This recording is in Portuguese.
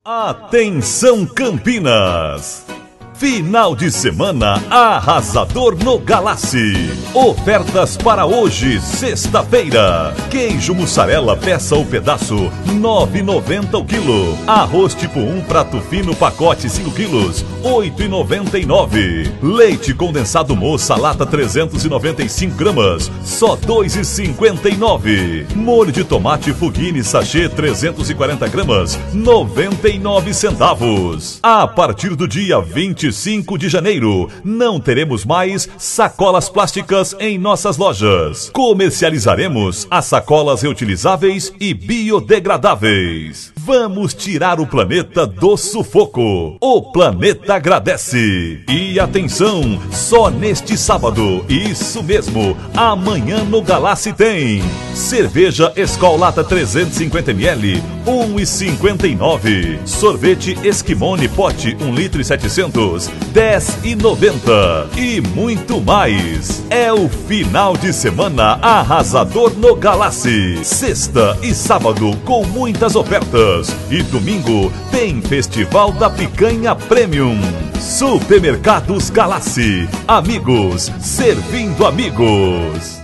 Atenção Campinas! Final de semana arrasador no Galassi. Ofertas para hoje, sexta-feira. Queijo mussarela peça ou pedaço, R$ 9,90 o quilo. Arroz tipo 1, prato fino, pacote 5 quilos, R$ 8,99. Leite condensado moça, lata 395 gramas, só R$ 2,59. Molho de tomate Fugini sachê 340 gramas, 99 centavos. A partir do dia 25 de janeiro, não teremos mais sacolas plásticas em nossas lojas. Comercializaremos as sacolas reutilizáveis e biodegradáveis. Vamos tirar o planeta do sufoco. O planeta agradece. E atenção, só neste sábado, isso mesmo, amanhã no Galassi tem cerveja Skol lata 350ml, R$ 1,59. Sorvete Esquimone pote 1 litro e 700, R$ 10,90. E muito mais. É o final de semana arrasador no Galassi. Sexta e sábado com muitas ofertas. E domingo tem Festival da Picanha Premium. Supermercados Galassi. Amigos servindo amigos.